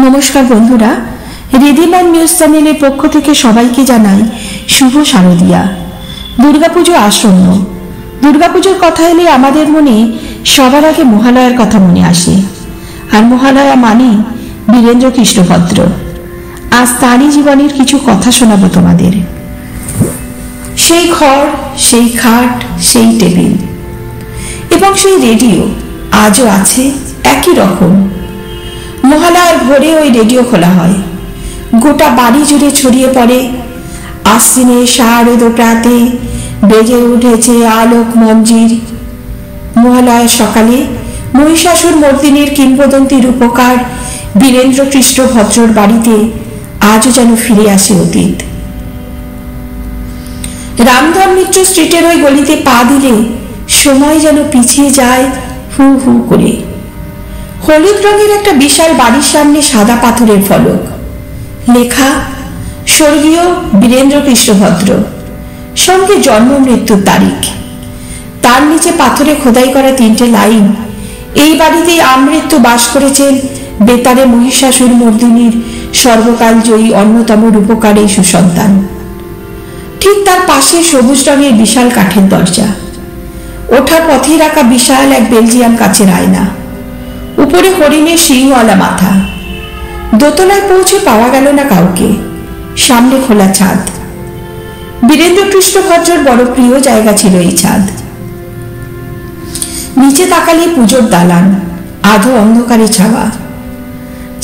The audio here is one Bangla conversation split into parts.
নমস্কার বন্ধুরা, রিদিমান নিউজ চ্যানেলের পক্ষ থেকে সবাইকে জানাই শুভ শারদিয়া। দুর্গাপুজো আসন্ন। দুর্গাপুজোর কথা এলে আমাদের মনে সবার আগে মহালয়ার কথা মনে আসে। আর মহালয়া মানে বীরেন্দ্র কৃষ্ণভদ্র। আজ তারই জীবনের কিছু কথা শোনাবো তোমাদের। সেই ঘর, সেই খাট, সেই টেবিল এবং সেই রেডিও আজও আছে একই রকম। মহালয়ার ভোরে ওই রেডিও খোলা হয়, গোটা বাড়ি জুড়ে ছড়িয়ে পড়ে আশ্বিনে শারদ প্রাতে বেজে উঠেছে আলোক মঞ্জির। মহালয়ার সকালে মহিষাসুর মর্দিনীর কিংবদন্তির উপকার বীরেন্দ্র কৃষ্ণভদ্রর বাড়িতে আজও যেন ফিরে আসে অতীত। রামধন মিত্র স্ট্রিটের ওই গলিতে পা দিলে সময় যেন পিছিয়ে যায় হু হু করে। হলুদ রঙের একটা বিশাল বাড়ির সামনে সাদা পাথরের ফলক, লেখা স্বর্গীয় বীরেন্দ্র কৃষ্ণভদ্র, সঙ্গে জন্ম মৃত্যুর তারিখ। তার নিচে পাথরে খোদাই করা তিনটে লাইন, এই বাড়িতেই আমৃত্যু বাস করেছেন বেতারে মহিষাসুর মর্দিনীর সর্বকাল জয়ী অন্যতম রূপকার এই সুসন্তান। ঠিক তার পাশে সবুজ রঙের বিশাল কাঠের দরজা, ওঠার পথে রাখা বিশাল এক বেলজিয়াম কাচের আয়না, উপরে হরিণের শিংওয়ালা মাথা। দোতলায় পৌঁছে পাওয়া গেল না কাউকে, সামনে খোলা ছাদ। বীরেন্দ্র কৃষ্ণভদ্রর বড় প্রিয় জায়গা ছিল এই ছাদ। নিচে তাকালে পুজোর দালান, আধো অন্ধকারে ছাওয়া।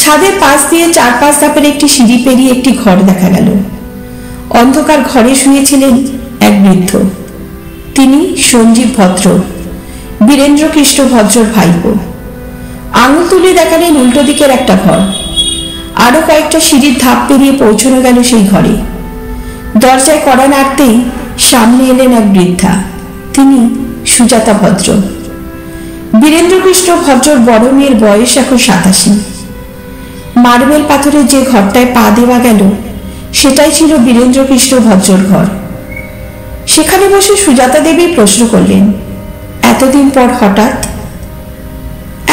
ছাদের পাশ দিয়ে 4-5 ধাপের একটি সিঁড়ি পেরিয়ে একটি ঘর দেখা গেল। অন্ধকার ঘরে শুয়েছিলেন এক বৃদ্ধ। তিনি সঞ্জীব ভদ্র, বীরেন্দ্র কৃষ্ণভদ্রর ভাইপো। আঙুল তুলে দেখালেন উল্টো দিকের একটা ঘর। আরো কয়েকটা সিঁড়ির ধাপ পেরিয়ে পৌঁছানো গেল সেই ঘরে। দরজায় কড়া নাড়তেই সামনে এলেন এক বৃদ্ধা, তিনি সুজাতা ভদ্র। বীরেন্দ্র কৃষ্ণভদ্রর বড় মেয়ের বয়স এখন 87। মার্বেল পাথরের যে ঘরটায় পা দেওয়া গেল সেটাই ছিল বীরেন্দ্র কৃষ্ণভদ্রর ঘর। সেখানে বসে সুজাতা দেবী প্রশ্ন করলেন, এতদিন পর হঠাৎ?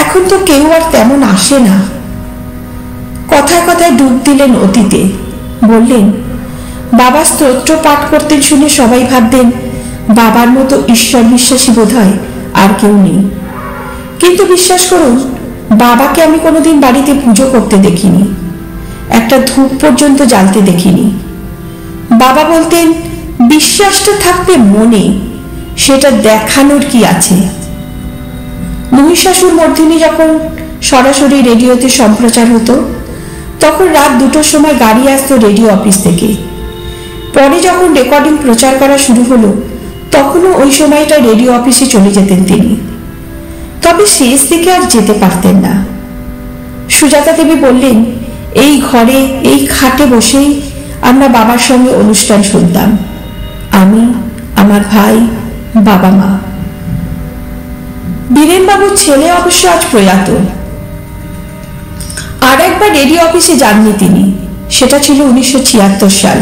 এখন তো কেউ আর তেমন আসে না। কথায় কথায় ডুব দিলেন অতীতে। বললেন, বাবা স্তোত্র পাঠ করতেন শুনে সবাই ভাবতেন বাবার মতো ঈশ্বর বিশ্বাসী বোধহয় আর কেউ নেই। কিন্তু বিশ্বাস করুন, বাবাকে আমি কোনোদিন বাড়িতে পুজো করতে দেখিনি, একটা ধূপ পর্যন্ত জ্বালতে দেখিনি। বাবা বলতেন, বিশ্বাসটা থাকবে মনে, সেটা দেখানোর কি আছে। মহিষাসুর মর্দিনী যখন সরাসরি রেডিওতে সম্প্রচার হতো, তখন রাত 2টোর সময় গাড়ি আসতো রেডিও অফিস থেকে। পরে যখন রেকর্ডিং প্রচার করা শুরু হলো, তখনও ওই সময়টা রেডিও অফিসে চলে যেতেন তিনি। তবে শেষ দিকে আর যেতে পারতেন না। সুজাতা দেবী বললেন, এই ঘরে, এই খাটে বসেই আমরা বাবার সঙ্গে অনুষ্ঠান শুনতাম, আমি, আমার ভাই, বাবা মা। বীরেনবাবুর ছেলে অবশ্য আজ প্রয়াত। আর একবার রেডিও অফিসে যাননি তিনি, সেটা ছিল 1976 সাল।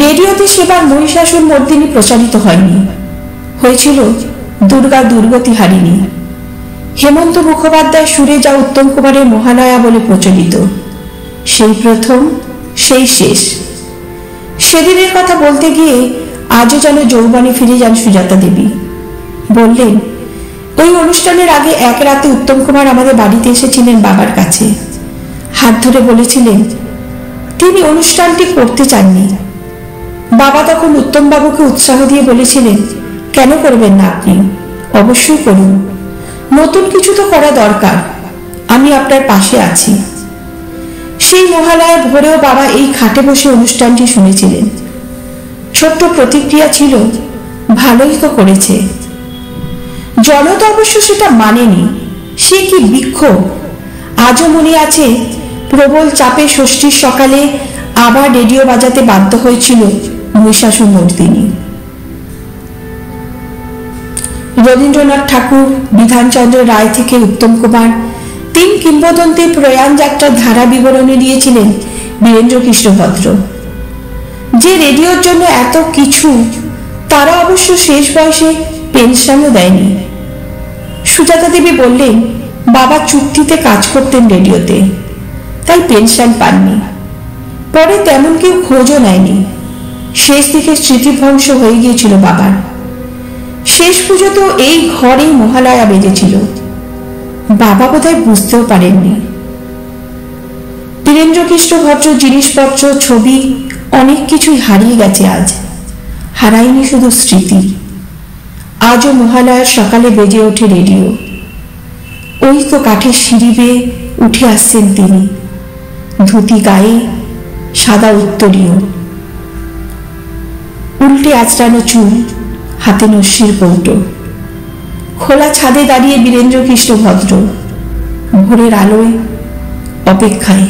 রেডিওতে সেবার মহিষাসুর মর্দিনী প্রচারিত হয়নি, হয়েছিল দুর্গা দুর্গতি হারিণী। হেমন্ত মুখোপাধ্যায় সুরে যা উত্তম কুমারের মহালয়া বলে প্রচলিত, সেই প্রথম, সেই শেষ। সেদিনের কথা বলতে গিয়ে আজও যেন যৌবনে ফিরে যান সুজাতা দেবী। বললেন, ওই অনুষ্ঠানের আগে এক রাতে উত্তম কুমার আমাদের বাড়িতে এসেছিলেন বাবার কাছে। হাত ধরে বলেছিলেন তিনি অনুষ্ঠানটি করতে চাননি। বাবা তখন উত্তম বাবুকে উৎসাহ দিয়ে বলেছিলেন, কেন করবেন না আপনি, অবশ্যই করুন, নতুন কিছু তো করা দরকার, আমি আপনার পাশে আছি। সেই মহালয়ার ভোরেও বাবা এই খাটে বসে অনুষ্ঠানটি শুনেছিলেন। ছোট্ট প্রতিক্রিয়া ছিল, ভালোই তো করেছে। জনতা অবশ্য সেটা মানেনি, সে কি বিক্ষোভ। আজও মনে আছে, প্রবল চাপে ষষ্ঠীর সকালে আবার রেডিও বাজাতে বাধ্য হয়েছিল মহিষাসুর মর্দিনী। রবীন্দ্রনাথ ঠাকুর, বিধানচন্দ্র রায় থেকে উত্তম কুমার, 3 কিংবদন্তির প্রয়াণ যাত্রার ধারা বিবরণী দিয়েছিলেন বীরেন্দ্র কৃষ্ণভদ্র। যে রেডিওর জন্য এত কিছু, তারা অবশ্য শেষ বয়সে পেনশনও দেয়নি। সুজাতা দেবী বললেন, বাবা চুক্তিতে কাজ করতেন রেডিওতে, তাই পেনশন পাননি। পরে তেমন কেউ খোঁজও নেয়নি। শেষ দিকে স্মৃতিভ্রংশ হয়ে গিয়েছিল বাবার। শেষ পুজো তো এই ঘরেই মহালয়া বেজেছিল। বাবা বোধহয় বুঝতেও পারেননি। বীরেন্দ্রকৃষ্ণ ভদ্র জিনিসপত্র, ছবি, অনেক কিছুই হারিয়ে গেছে আজ। হারায়নি শুধু স্মৃতি। আজও মহালয়ার সকালে বেজে ওঠে রেডিও। ওই তো কাঠের সিঁড়ি বেয়ে উঠে আসছেন তিনি, ধুতি গায়ে, সাদা উত্তরীয়, উল্টে আঁচড়ানো চুল, হাতে নস্যির কৌটো। খোলা ছাদে দাঁড়িয়ে বীরেন্দ্রকৃষ্ণ ভদ্র, ভোরের আলোয় অপেক্ষায়।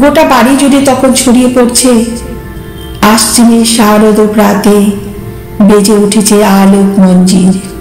গোটা বাড়ি জুড়ে তখন ছড়িয়ে পড়ছে আশ্বিনের শারদ প্রাতে বেজে উঠেছে আলোক মঞ্জির।